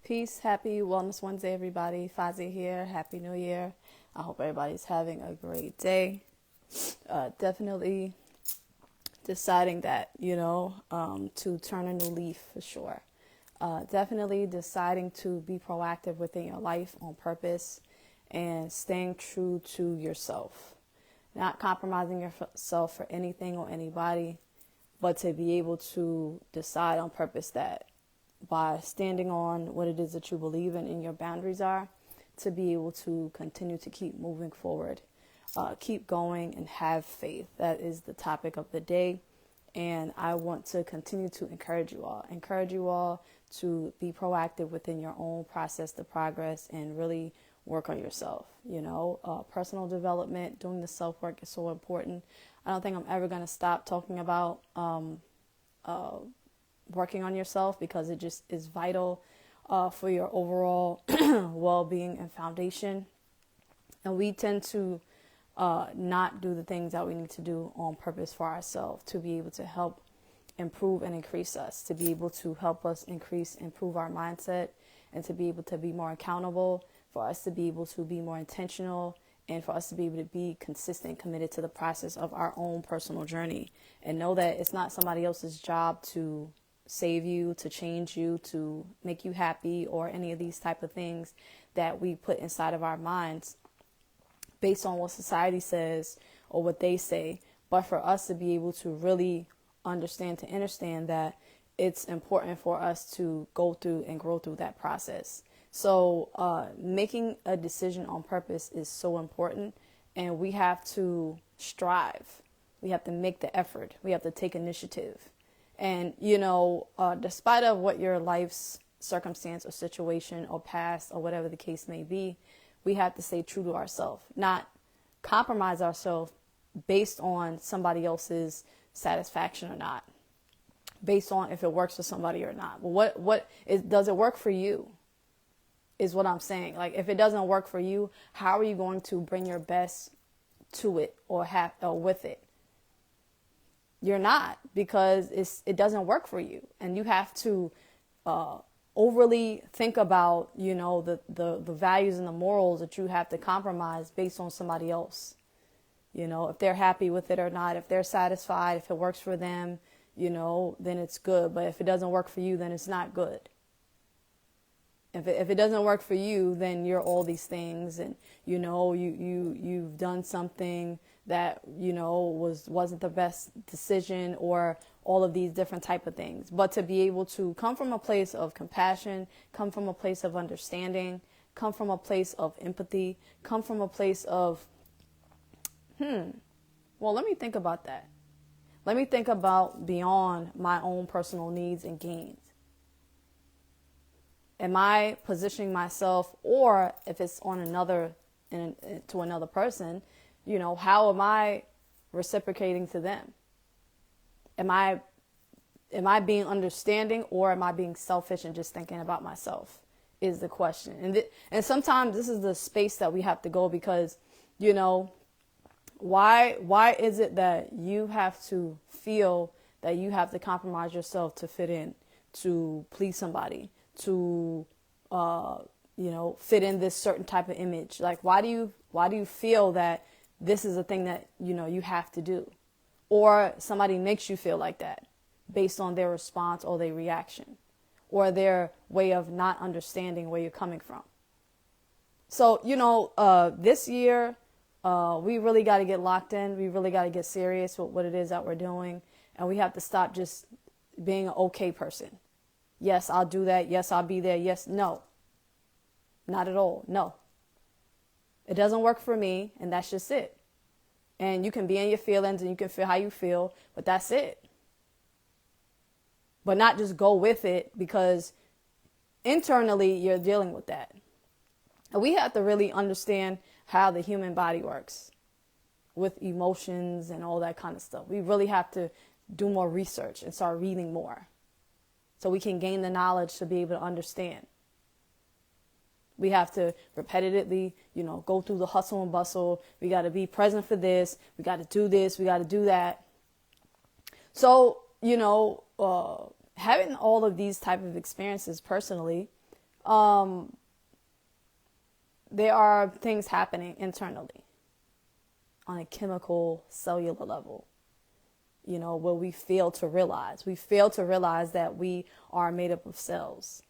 Peace, happy Wellness Wednesday, everybody. Fazi here. Happy New Year. I hope everybody's having a great day. Definitely deciding that, to turn a new leaf for sure. Definitely deciding to be proactive within your life on purpose and staying true to yourself. Not compromising yourself for anything or anybody, but to be able to decide on purpose that by standing on what it is that you believe in and your boundaries are, to be able to continue to keep moving forward, keep going and have faith. That is the topic of the day. And I want to continue to encourage you all to be proactive within your own process, the progress, and really work on yourself. Personal development, doing the self-work is so important. I don't think I'm ever going to stop talking about working on yourself because it just is vital for your overall well-being and foundation. And we tend to not do the things that we need to do on purpose for ourselves to be able to help improve and increase us, to be able to help us improve our mindset, and to be able to be more accountable, for us to be able to be more intentional, and for us to be able to be consistent, committed to the process of our own personal journey, and know that it's not somebody else's job to save you, to change you, to make you happy, or any of these type of things that we put inside of our minds based on what society says or what they say, but for us to be able to really understand that it's important for us to go through and grow through that process. So making a decision on purpose is so important, and we have to strive. We have to make the effort. We have to take initiative. And, despite of what your life's circumstance or situation or past or whatever the case may be, we have to stay true to ourselves, not compromise ourselves based on somebody else's satisfaction or not, based on if it works for somebody or not. Well, does it work for you is what I'm saying. Like, if it doesn't work for you, how are you going to bring your best to it or with it? You're not, because it doesn't work for you, and you have to overly think about the values and the morals that you have to compromise based on somebody else. If they're happy with it or not, if they're satisfied, if it works for them, then it's good. But if it doesn't work for you, then it's not good. If it doesn't work for you, then you're all these things, and you've done something that wasn't the best decision, or all of these different type of things. But to be able to come from a place of compassion, come from a place of understanding, come from a place of empathy, come from a place of well, let me think about that. Let me think about beyond my own personal needs and gains. Am I positioning myself, or if it's on to another person, how am I reciprocating to them? Am I being understanding, or am I being selfish and just thinking about myself is the question. And sometimes this is the space that we have to go, because, why is it that you have to feel that you have to compromise yourself to fit in, to please somebody, to fit in this certain type of image? Like, why do you feel that this is a thing that you have to do, or somebody makes you feel like that based on their response or their reaction or their way of not understanding where you're coming from? So this year we really got to get locked in. We really got to get serious with what it is that we're doing, and we have to stop just being an okay person. Yes, I'll do that. Yes, I'll be there. Yes, no. Not at all. No. It doesn't work for me, and that's just it. And you can be in your feelings, and you can feel how you feel, but that's it. But not just go with it, because internally you're dealing with that. And we have to really understand how the human body works with emotions and all that kind of stuff. We really have to do more research and start reading more, so we can gain the knowledge to be able to understand. We have to repetitively, go through the hustle and bustle. We got to be present for this. We got to do this. We got to do that. So, having all of these type of experiences personally, there are things happening internally on a chemical cellular level, where we fail to realize. We fail to realize that we are made up of cells.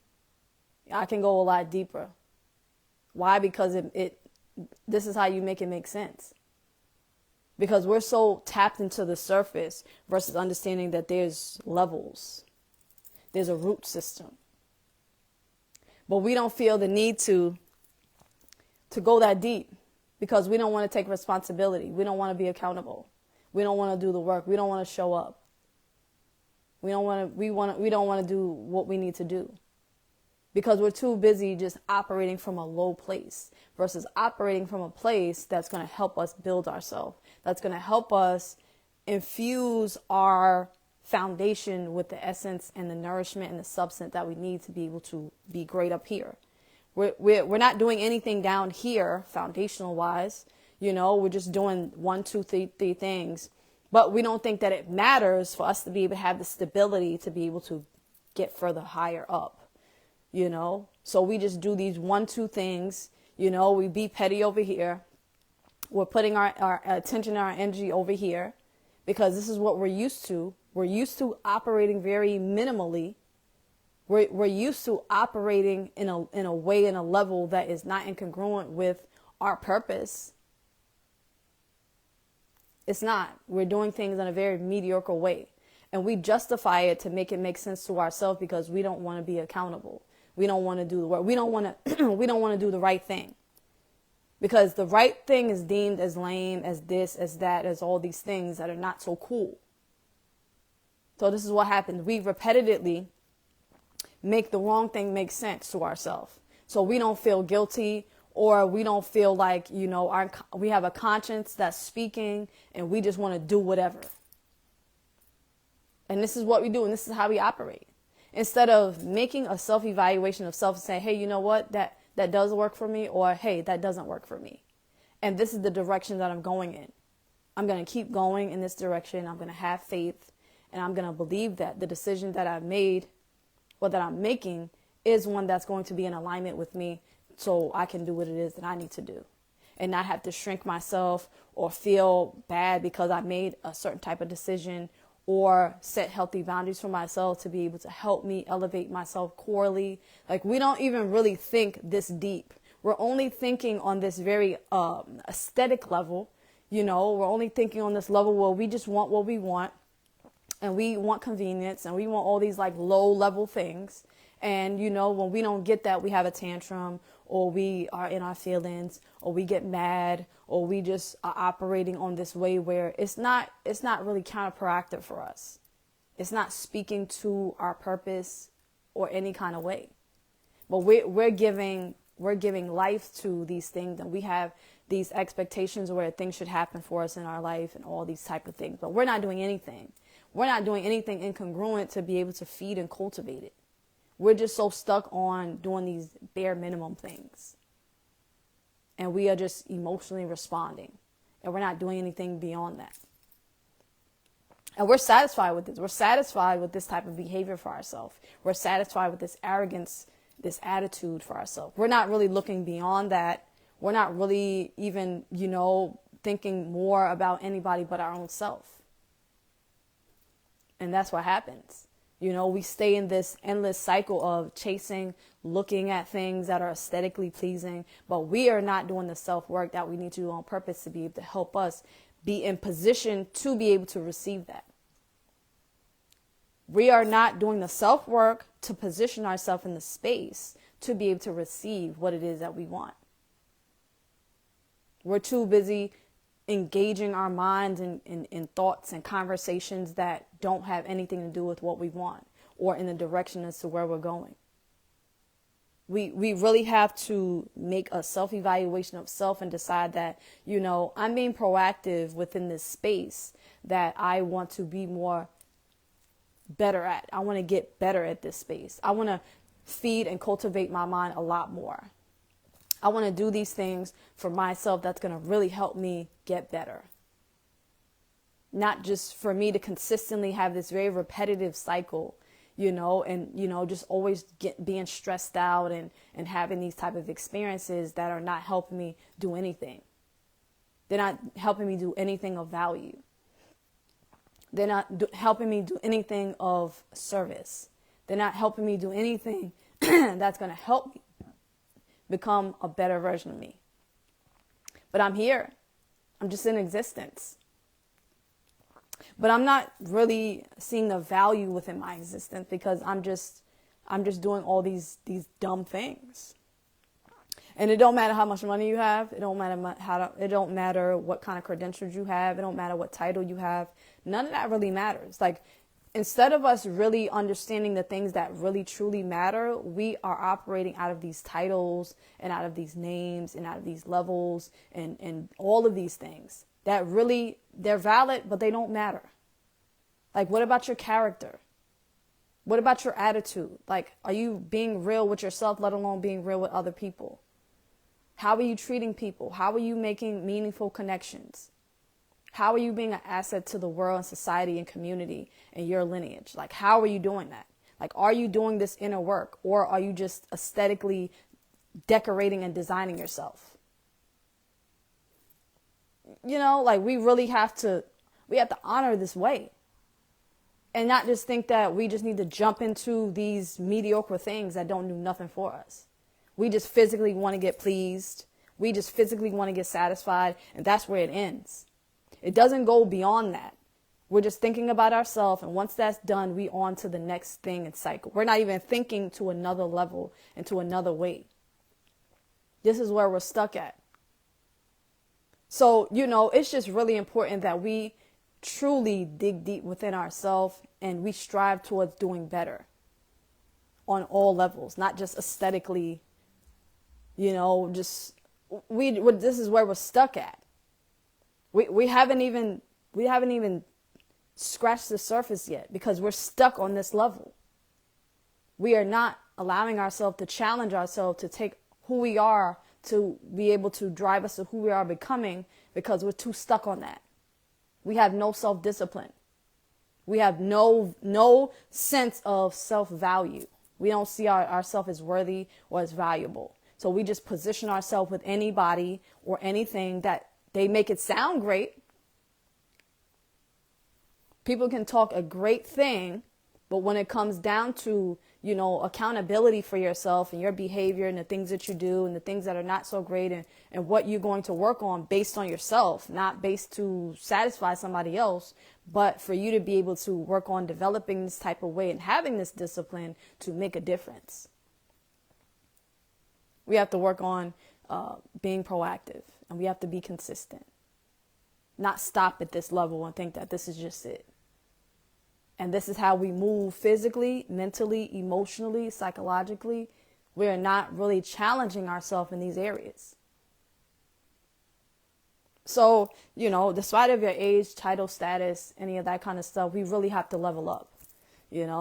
I can go a lot deeper. Why? Because this is how you make it make sense. Because we're so tapped into the surface versus understanding that there's levels. There's a root system. But we don't feel the need to go that deep because we don't want to take responsibility. We don't want to be accountable. We don't want to do the work. We don't want to show up. We don't want to do what we need to do because we're too busy just operating from a low place versus operating from a place that's going to help us build ourselves. That's going to help us infuse our foundation with the essence and the nourishment and the substance that we need to be able to be great up here. We're not doing anything down here foundational wise. We're just doing 1, 2, 3 things. But we don't think that it matters for us to be able to have the stability to be able to get further higher up. So we just do these 1, 2 things. We be petty over here. We're putting our attention and our energy over here because this is what we're used to. We're used to operating very minimally. We're used to operating in a way, in a level that is not incongruent with our purpose. It's not. We're doing things in a very mediocre way. And we justify it to make it make sense to ourselves because we don't want to be accountable. We don't want to do the work. We don't want to do the right thing. Because the right thing is deemed as lame, as this, as that, as all these things that are not so cool. So this is what happens. We repetitively make the wrong thing make sense to ourselves. So we don't feel guilty or we don't feel like, we have a conscience that's speaking and we just want to do whatever. And this is what we do and this is how we operate. Instead of making a self-evaluation of self and saying, hey, you know what, that does work for me, or hey, that doesn't work for me. And this is the direction that I'm going in. I'm going to keep going in this direction. I'm going to have faith and I'm going to believe that the decision that I've made or that I'm making is one that's going to be in alignment with me so I can do what it is that I need to do and not have to shrink myself or feel bad because I made a certain type of decision or set healthy boundaries for myself to be able to help me elevate myself corely. Like we don't even really think this deep. We're only thinking on this very aesthetic level. We're only thinking on this level where we just want what we want and we want convenience and we want all these like low level things. And, when we don't get that, we have a tantrum or we are in our feelings or we get mad or we just are operating on this way where it's not really counterproductive for us. It's not speaking to our purpose or any kind of way. But we're giving life to these things and we have these expectations where things should happen for us in our life and all these type of things. But we're not doing anything. We're not doing anything incongruent to be able to feed and cultivate it. We're just so stuck on doing these bare minimum things. And we are just emotionally responding. And we're not doing anything beyond that. And we're satisfied with this. We're satisfied with this type of behavior for ourselves. We're satisfied with this arrogance, this attitude for ourselves. We're not really looking beyond that. We're not really even, thinking more about anybody but our own self. And that's what happens. We stay in this endless cycle of chasing, looking at things that are aesthetically pleasing, but we are not doing the self-work that we need to do on purpose to be able to help us be in position to be able to receive that. We are not doing the self-work to position ourselves in the space to be able to receive what it is that we want. We're too busy engaging our minds in thoughts and conversations that don't have anything to do with what we want or in the direction as to where we're going. We really have to make a self-evaluation of self and decide that, I'm being proactive within this space that I want to be better at. I want to get better at this space. I want to feed and cultivate my mind a lot more. I want to do these things for myself that's going to really help me get better. Not just for me to consistently have this very repetitive cycle, and just always being stressed out and having these type of experiences that are not helping me do anything. They're not helping me do anything of value. They're not helping me do anything of service. They're not helping me do anything that's going to help me become a better version of me. But I'm here. I'm just in existence. But I'm not really seeing the value within my existence because I'm just doing all these dumb things. And it don't matter how much money you have. It don't matter what kind of credentials you have. It don't matter what title you have. None of that really matters. Like, instead of us really understanding the things that really truly matter, we are operating out of these titles and out of these names and out of these levels and all of these things that really, they're valid, but they don't matter. Like, what about your character? What about your attitude? Like, are you being real with yourself, let alone being real with other people? How are you treating people? How are you making meaningful connections? How are you being an asset to the world and society and community and your lineage? Like, how are you doing that? Like, are you doing this inner work, or are you just aesthetically decorating and designing yourself? Like, we have to honor this way and not just think that we just need to jump into these mediocre things that don't do nothing for us. We just physically want to get pleased. We just physically want to get satisfied. And that's where it ends. It doesn't go beyond that. We're just thinking about ourselves. And once that's done, we on to the next thing and cycle. We're not even thinking to another level and to another way. This is where we're stuck at. So, it's just really important that we truly dig deep within ourselves and we strive towards doing better on all levels, not just aesthetically, this is where we're stuck at. We haven't even scratched the surface yet because we're stuck on this level. We are not allowing ourselves to challenge ourselves to take who we are to be able to drive us to who we are becoming because we're too stuck on that. We have no self-discipline. We have no sense of self-value. We don't see ourselves as worthy or as valuable. So we just position ourselves with anybody or anything that they make it sound great. People can talk a great thing, but when it comes down to, accountability for yourself and your behavior and the things that you do and the things that are not so great and what you're going to work on based on yourself, not based to satisfy somebody else, but for you to be able to work on developing this type of way and having this discipline to make a difference. We have to work on being proactive, and we have to be consistent. Not stop at this level and think that this is just it. And this is how we move physically, mentally, emotionally, psychologically. We are not really challenging ourselves in these areas. So, despite of your age, title, status, any of that kind of stuff, we really have to level up.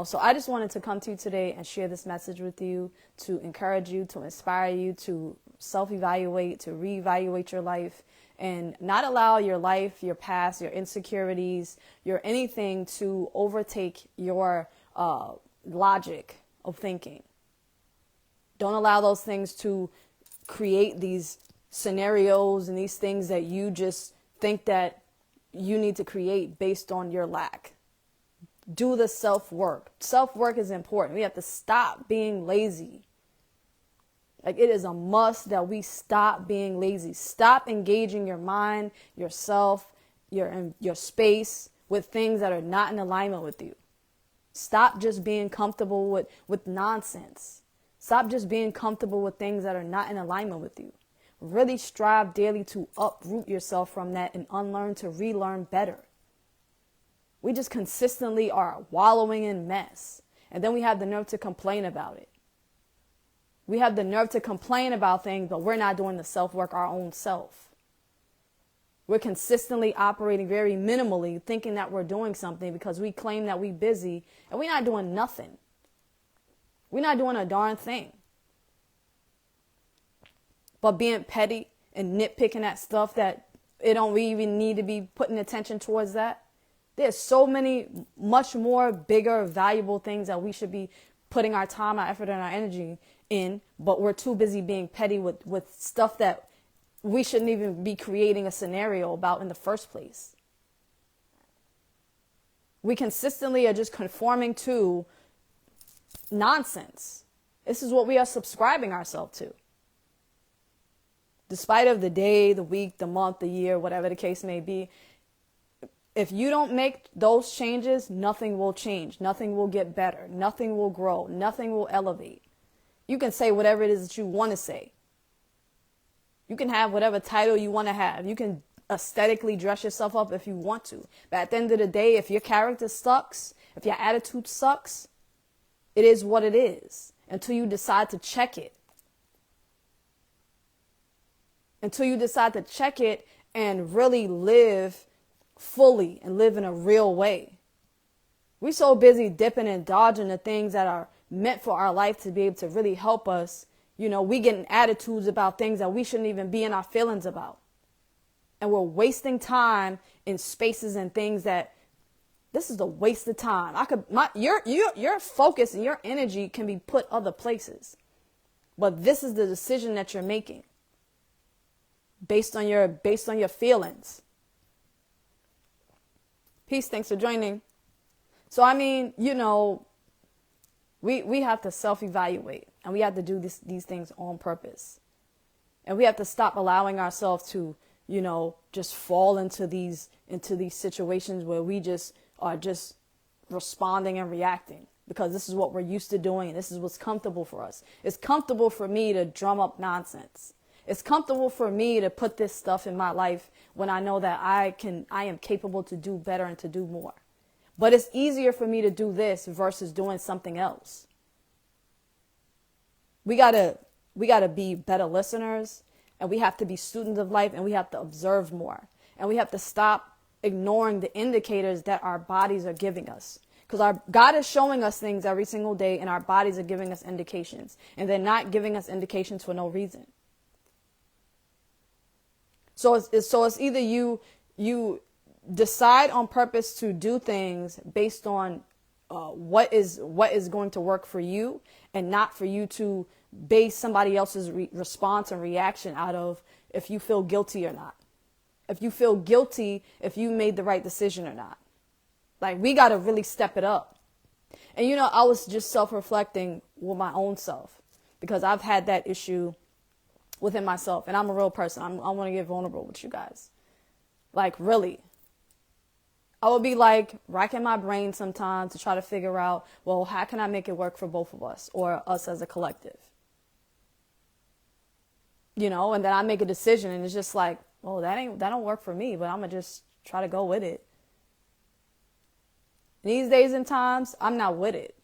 So I just wanted to come to you today and share this message with you to encourage you, to inspire you, to self-evaluate, to reevaluate your life, and not allow your life, your past, your insecurities, your anything to overtake your logic of thinking. Don't allow those things to create these scenarios and these things that you just think that you need to create based on your lack. Do the self-work. Self-work is important. We have to stop being lazy. Like, it is a must that we stop being lazy. Stop engaging your mind, yourself, your space with things that are not in alignment with you. Stop just being comfortable with nonsense. Stop just being comfortable with things that are not in alignment with you. Really strive daily to uproot yourself from that and unlearn to relearn better. We just consistently are wallowing in mess. And then we have the nerve to complain about it. We have the nerve to complain about things, but we're not doing the self-work our own self. We're consistently operating very minimally, thinking that we're doing something because we claim that we're busy, and we're not doing nothing. We're not doing a darn thing. But being petty and nitpicking at stuff that we even need to be putting attention towards that. There's so many much more bigger, valuable things that we should be putting our time, our effort, and our energy in, but we're too busy being petty with stuff that we shouldn't even be creating a scenario about in the first place. We consistently are just conforming to nonsense. This is what we are subscribing ourselves to. Despite of the day, the week, the month, the year, whatever the case may be, if you don't make those changes, nothing will change. Nothing will get better. Nothing will grow. Nothing will elevate. You can say whatever it is that you want to say. You can have whatever title you want to have. You can aesthetically dress yourself up if you want to. But at the end of the day, if your character sucks, if your attitude sucks, it is what it is until you decide to check it. Until you decide to check it and really live fully and live in a real way. We're so busy dipping and dodging the things that are meant for our life to be able to really help us. You know, we getting attitudes about things that we shouldn't even be in our feelings about. And we're wasting time in spaces and things that this is a waste of time. Your focus and your energy can be put other places. But this is the decision that you're making based on your feelings. Peace, thanks for joining. So, I mean, you know, we have to self-evaluate and we have to do these things on purpose. And we have to stop allowing ourselves to, you know, just fall into these situations where we just are just responding and reacting because this is what we're used to doing and this is what's comfortable for us. It's comfortable for me to drum up nonsense. It's comfortable for me to put this stuff in my life when I know that I am capable to do better and to do more. But it's easier for me to do this versus doing something else. We gotta be better listeners, and we have to be students of life, and we have to observe more. And we have to stop ignoring the indicators that our bodies are giving us. Because God is showing us things every single day, and our bodies are giving us indications. And they're not giving us indications for no reason. So it's either you decide on purpose to do things based on what is going to work for you, and not for you to base somebody else's response and reaction out of if you feel guilty or not. If you feel guilty, if you made the right decision or not. Like, we got to really step it up. And, you know, I was just self-reflecting with my own self because I've had that issue within myself, and I'm a real person. I want to get vulnerable with you guys. Like, really. I would be like racking my brain sometimes to try to figure out, well, how can I make it work for both of us or us as a collective? You know, and then I make a decision and it's just like, well, that don't work for me, but I'm going to just try to go with it. These days and times, I'm not with it.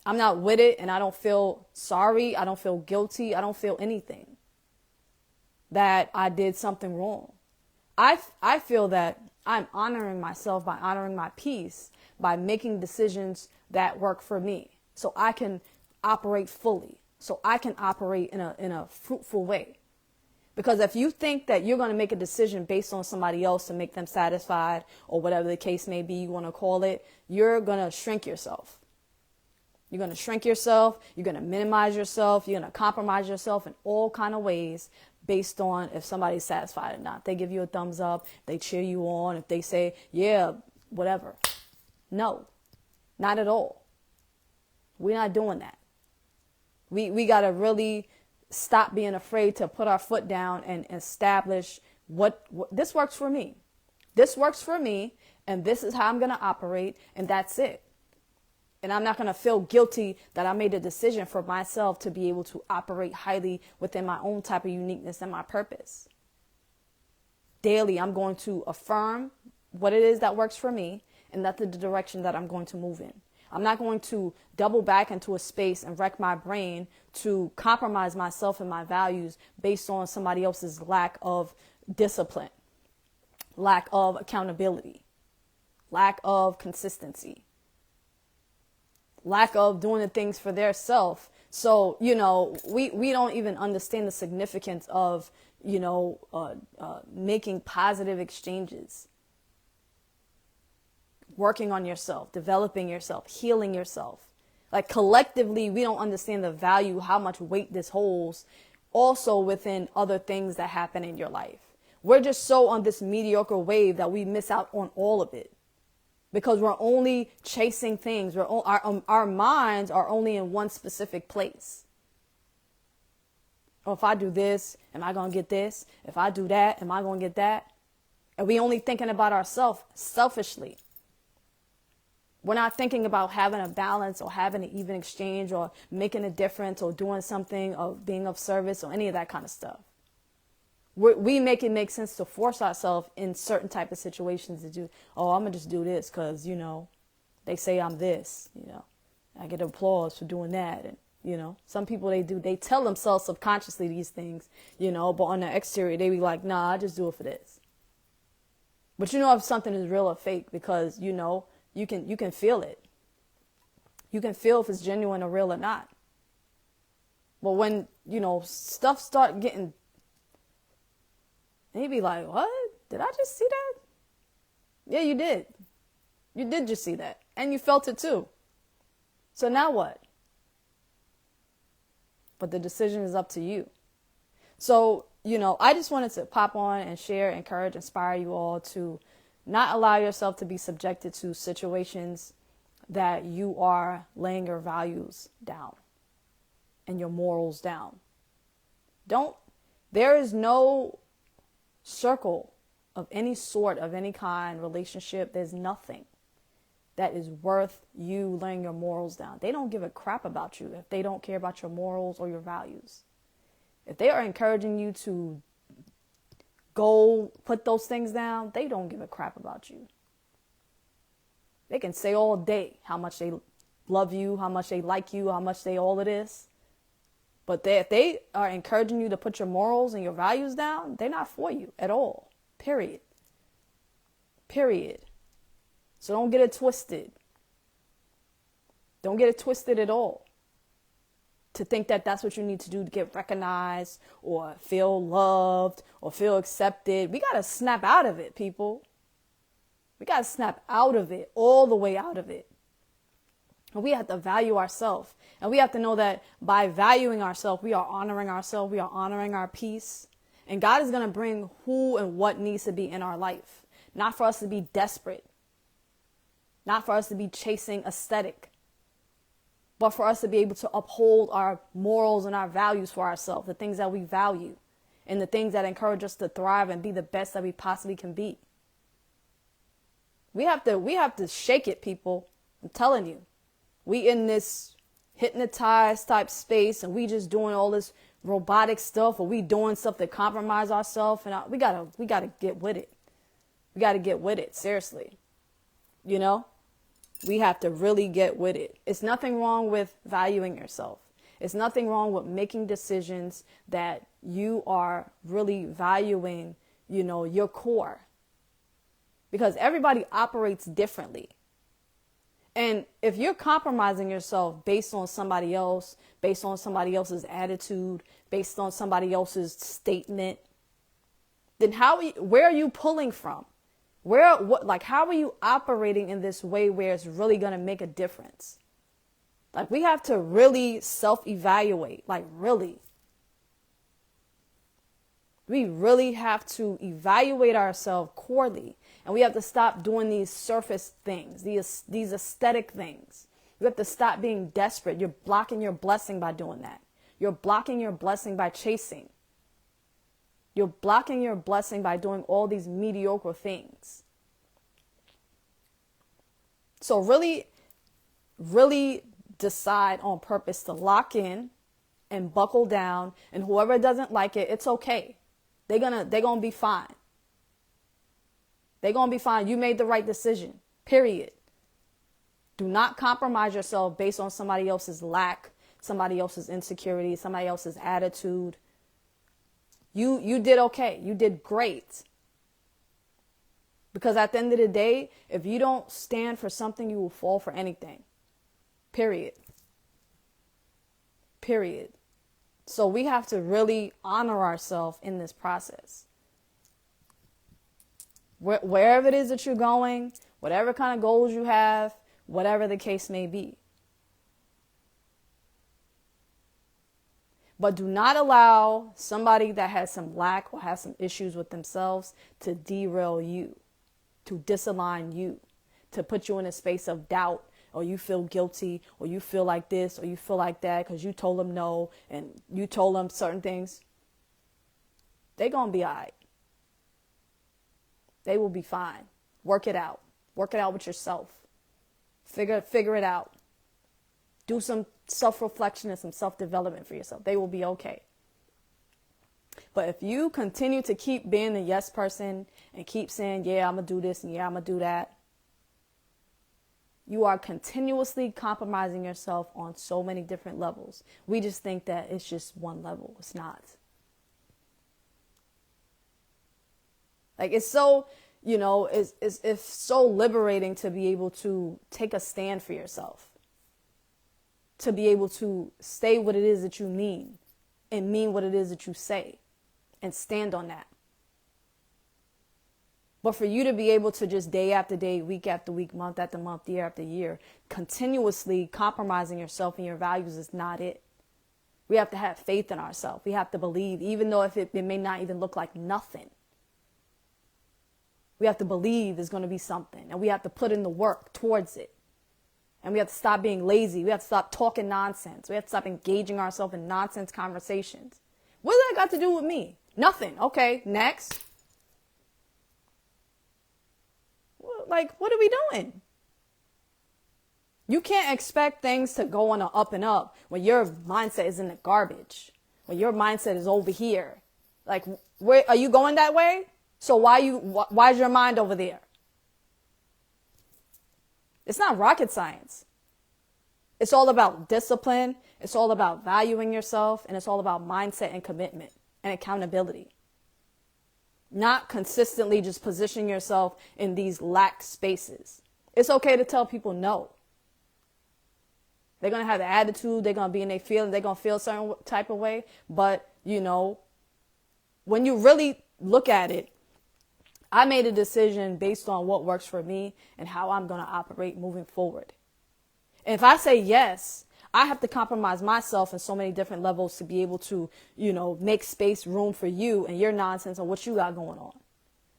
I'm not with it, and I don't feel sorry. I don't feel guilty. I don't feel anything that I did something wrong. I feel that I'm honoring myself by honoring my peace, by making decisions that work for me so I can operate fully, so I can operate in a fruitful way. Because if you think that you're going to make a decision based on somebody else to make them satisfied or whatever the case may be you want to call it, you're going to shrink yourself. You're going to shrink yourself. You're going to minimize yourself. You're going to compromise yourself in all kind of ways based on if somebody's satisfied or not. They give you a thumbs up. They cheer you on. If they say, yeah, whatever. No, not at all. We're not doing that. We got to really stop being afraid to put our foot down and establish what this works for me. This works for me, and this is how I'm going to operate, and that's it. And I'm not going to feel guilty that I made a decision for myself to be able to operate highly within my own type of uniqueness and my purpose. Daily, I'm going to affirm what it is that works for me, and that's the direction that I'm going to move in. I'm not going to double back into a space and wreck my brain to compromise myself and my values based on somebody else's lack of discipline, lack of accountability, lack of consistency, lack of doing the things for their self. So, you know, we don't even understand the significance of, you know, making positive exchanges. working on yourself, developing yourself, healing yourself. Like collectively, we don't understand the value, how much weight this holds also within other things that happen in your life. We're just so on this mediocre wave that we miss out on all of it because we're only chasing things. Our minds are only in one specific place. Oh, if I do this, am I going to get this? If I do that, am I going to get that? And we only thinking about ourselves selfishly. We're not thinking about having a balance or having an even exchange or making a difference or doing something or being of service or any of that kind of stuff. We make it make sense to force ourselves in certain type of situations to do, oh, I'm going to just do this because, they say I'm this, I get applause for doing that. And, some people, they tell themselves subconsciously these things, but on the exterior, they be like, nah, I just do it for this. But if something is real or fake because, you can feel it. You can feel if it's genuine or real or not. But when, stuff start getting, and you be like, what? Did I just see that? Yeah, you did. You did just see that. And you felt it too. So now what? But the decision is up to you. So, I just wanted to pop on and share, encourage, inspire you all to not allow yourself to be subjected to situations that you are laying your values down and your morals down. There is no circle of any sort, of any kind, relationship. There's nothing that is worth you laying your morals down. They don't give a crap about you if they don't care about your morals or your values. If they are encouraging you to go put those things down, they don't give a crap about you. They can say all day how much they love you, how much they like you, how much they all of this. But if they are encouraging you to put your morals and your values down, they're not for you at all. Period. So don't get it twisted. Don't get it twisted at all. To think that that's what you need to do to get recognized or feel loved or feel accepted. We got to snap out of it, people. We got to snap out of it, all the way out of it. And we have to value ourselves. And we have to know that by valuing ourselves, we are honoring ourselves. We are honoring our peace. And God is going to bring who and what needs to be in our life. Not for us to be desperate. Not for us to be chasing aesthetic. But for us to be able to uphold our morals and our values for ourselves. The things that we value. And the things that encourage us to thrive and be the best that we possibly can be. We have to shake it, people. I'm telling you. We in this hypnotized type space and we just doing all this robotic stuff, or we doing stuff that compromise ourselves, and we gotta get with it. We gotta get with it, seriously. We have to really get with it. It's nothing wrong with valuing yourself. It's nothing wrong with making decisions that you are really valuing, your core. Because everybody operates differently. And if you're compromising yourself based on somebody else, based on somebody else's attitude, based on somebody else's statement, then where are you pulling from? How are you operating in this way where it's really going to make a difference? Like, we have to really self-evaluate, really. We really have to evaluate ourselves corely. And we have to stop doing these surface things, these aesthetic things. You have to stop being desperate. You're blocking your blessing by doing that. You're blocking your blessing by chasing. You're blocking your blessing by doing all these mediocre things. So really, really decide on purpose to lock in and buckle down. And whoever doesn't like it, it's okay. They're gonna be fine. They're going to be fine. You made the right decision, period. Do not compromise yourself based on somebody else's lack, somebody else's insecurity, somebody else's attitude. You did okay. You did great. Because at the end of the day, if you don't stand for something, you will fall for anything. Period. So we have to really honor ourselves in this process. Wherever it is that you're going, whatever kind of goals you have, whatever the case may be. But do not allow somebody that has some lack or has some issues with themselves to derail you, to disalign you, to put you in a space of doubt, or you feel guilty, or you feel like this, or you feel like that because you told them no and you told them certain things. They're going to be all right. They will be fine. Work it out. Work it out with yourself. Figure it out. Do some self-reflection and some self-development for yourself. They will be okay. But if you continue to keep being the yes person and keep saying, yeah, I'm going to do this and yeah, I'm going to do that, you are continuously compromising yourself on so many different levels. We just think that it's just one level. It's not. Like, it's so, it's so liberating to be able to take a stand for yourself. To be able to say what it is that you mean and mean what it is that you say and stand on that. But for you to be able to just day after day, week after week, month after month, year after year, continuously compromising yourself and your values is not it. We have to have faith in ourselves. We have to believe, even though if it may not even look like nothing. We have to believe there's going to be something, and we have to put in the work towards it. And we have to stop being lazy. We have to stop talking nonsense. We have to stop engaging ourselves in nonsense conversations. What does that got to do with me? Nothing. Okay, next. Like, what are we doing? You can't expect things to go on an up and up when your mindset is in the garbage, when your mindset is over here. Like, where are you going that way? So why is your mind over there? It's not rocket science. It's all about discipline. It's all about valuing yourself. And it's all about mindset and commitment and accountability. Not consistently just positioning yourself in these lack spaces. It's okay to tell people no. They're going to have the attitude. They're going to be in their feelings. They're going to feel a certain type of way. But, when you really look at it, I made a decision based on what works for me and how I'm going to operate moving forward. And if I say yes, I have to compromise myself in so many different levels to be able to, make space, room for you and your nonsense and what you got going on.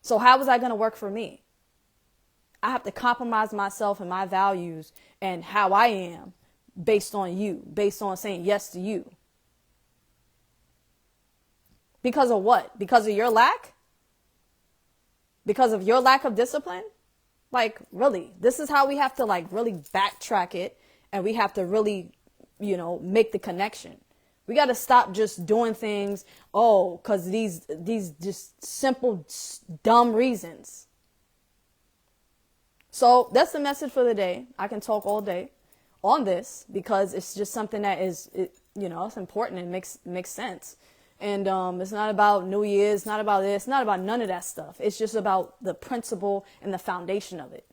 So how is that going to work for me? I have to compromise myself and my values and how I am based on you, based on saying yes to you. Because of what? Because of your lack? Because of your lack of discipline? Like, really, this is how we have to really backtrack it. And we have to really, make the connection. We got to stop just doing things. Because these just simple, dumb reasons. So that's the message for the day. I can talk all day on this because it's just something that is, it's important and makes sense. And it's not about New Year's, not about this, not about none of that stuff. It's just about the principle and the foundation of it.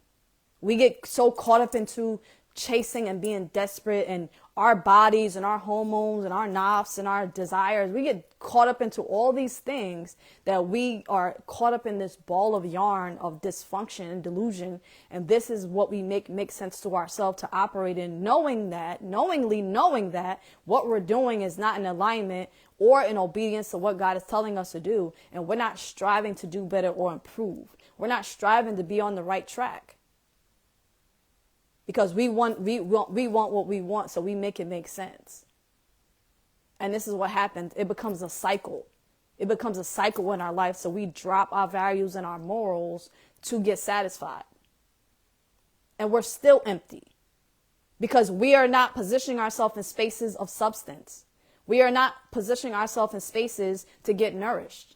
We get so caught up into chasing and being desperate and our bodies and our hormones and our nafs and our desires. We get caught up into all these things that we are caught up in this ball of yarn of dysfunction and delusion. And this is what we make sense to ourselves to operate in, knowing that what we're doing is not in alignment or in obedience to what God is telling us to do. And we're not striving to do better or improve. We're not striving to be on the right track. Because we want what we want, so we make it make sense. And this is what happens. It becomes a cycle. It becomes a cycle in our life, so we drop our values and our morals to get satisfied. And we're still empty. Because we are not positioning ourselves in spaces of substance. We are not positioning ourselves in spaces to get nourished.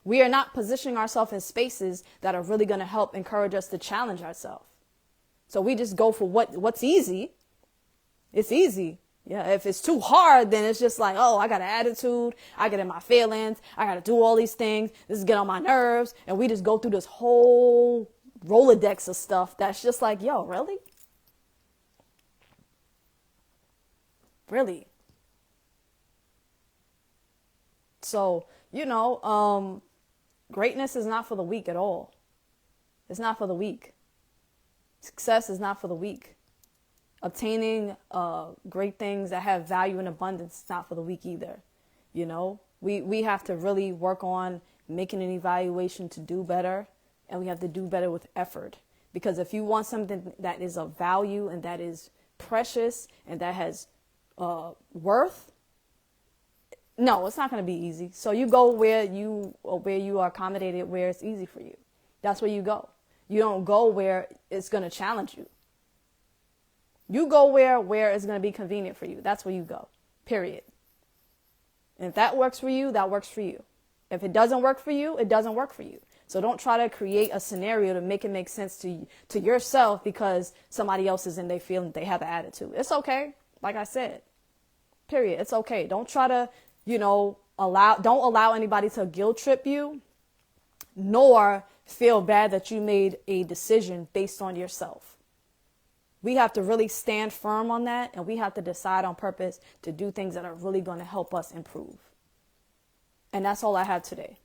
We are not positioning ourselves in spaces that are really going to help encourage us to challenge ourselves. So we just go for what's easy. It's easy. Yeah. If it's too hard, then it's just like, I got an attitude. I get in my feelings. I got to do all these things. This is get on my nerves. And we just go through this whole Rolodex of stuff that's just like, yo, really? Really? So, greatness is not for the weak at all. It's not for the weak. Success is not for the weak. Obtaining great things that have value and abundance is not for the weak either. You know, we have to really work on making an evaluation to do better, and we have to do better with effort. Because if you want something that is of value and that is precious and that has worth, no, it's not going to be easy. So you go where you are accommodated, where it's easy for you. That's where you go. You don't go where it's going to challenge you. You go where it's going to be convenient for you. That's where you go, period. And if that works for you, that works for you. If it doesn't work for you, it doesn't work for you. So don't try to create a scenario to make it make sense to yourself because somebody else is in their feeling, they have an attitude. It's okay. Like I said, period. It's okay. Don't try to, don't allow anybody to guilt trip you, nor feel bad that you made a decision based on yourself. We have to really stand firm on that, and we have to decide on purpose to do things that are really going to help us improve. And that's all I have today.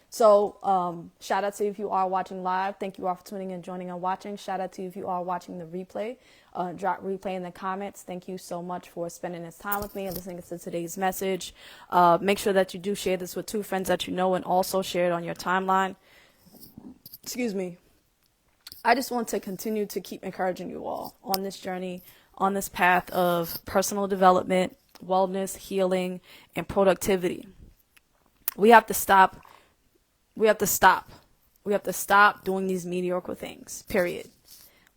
So shout out to you if you are watching live. Thank you all for tuning in, joining, and watching. Shout out to you if you are watching the replay. Drop replay in the comments. Thank you so much for spending this time with me and listening to today's message. Make sure that you do share this with 2 friends that you know, and also share it on your timeline. Excuse me. I just want to continue to keep encouraging you all on this journey, on this path of personal development, wellness, healing, and productivity. We have to stop. We have to stop doing these mediocre things, period.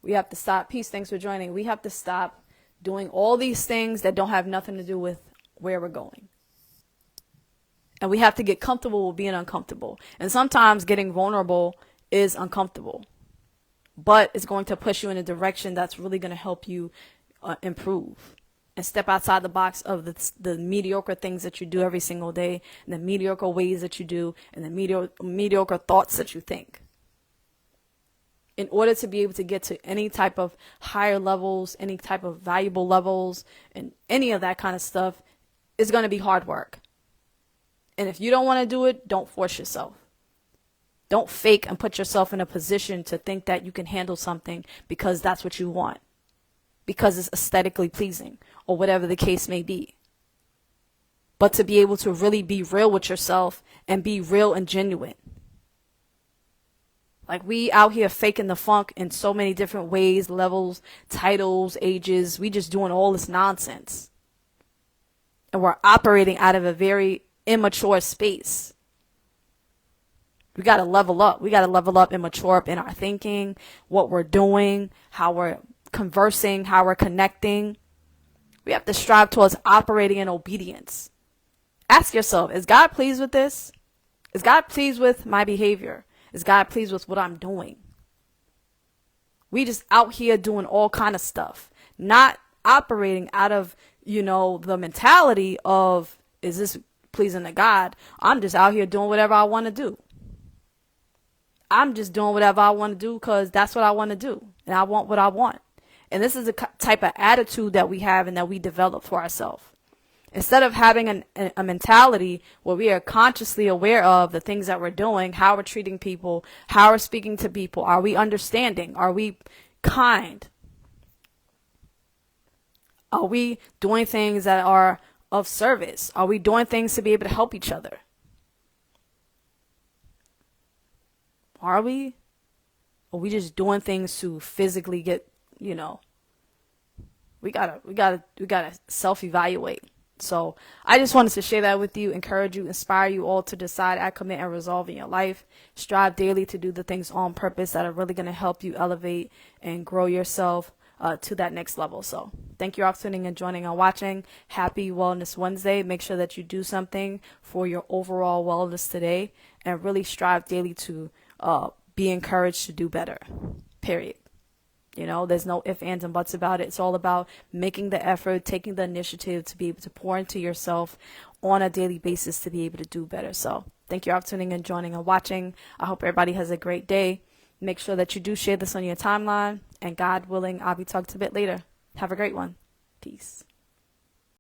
We have to stop. Peace, thanks for joining. We have to stop doing all these things that don't have nothing to do with where we're going. And we have to get comfortable with being uncomfortable. And sometimes getting vulnerable is uncomfortable. But it's going to push you in a direction that's really going to help you improve and step outside the box of the mediocre things that you do every single day, and the mediocre ways that you do, and the mediocre thoughts that you think. In order to be able to get to any type of higher levels, any type of valuable levels, and any of that kind of stuff, it's going to be hard work. And if you don't want to do it, don't force yourself. Don't fake and put yourself in a position to think that you can handle something because that's what you want, because it's aesthetically pleasing, or whatever the case may be. But to be able to really be real with yourself and be real and genuine. Like, we out here faking the funk in so many different ways, levels, titles, ages. We just doing all this nonsense. And we're operating out of a very immature space. We got to level up. We got to level up and mature up in our thinking, what we're doing, how we're conversing, how we're connecting. We have to strive towards operating in obedience. Ask yourself, is God pleased with this? Is God pleased with my behavior? Is God pleased with what I'm doing? We just out here doing all kind of stuff, not operating out of, the mentality of, is this pleasing to God? I'm just out here doing whatever I want to do. I'm just doing whatever I want to do because that's what I want to do. And I want what I want. And this is the type of attitude that we have and that we develop for ourselves. Instead of having a mentality where we are consciously aware of the things that we're doing, how we're treating people, how we're speaking to people, are we understanding? Are we kind? Are we doing things that are of service? Are we doing things to be able to help each other? Are we? Or are we just doing things to physically get, we gotta self-evaluate. So I just wanted to share that with you, encourage you, inspire you all to decide, act, commit, and resolve in your life. Strive daily to do the things on purpose that are really going to help you elevate and grow yourself to that next level. So thank you all for tuning in, joining, and watching. Happy Wellness Wednesday. Make sure that you do something for your overall wellness today, and really strive daily to be encouraged to do better, period. There's no ifs, ands, and buts about it. It's all about making the effort, taking the initiative to be able to pour into yourself on a daily basis to be able to do better. So thank you all for tuning in, joining, and watching. I hope everybody has a great day. Make sure that you do share this on your timeline. And God willing, I'll be talked a bit later. Have a great one. Peace.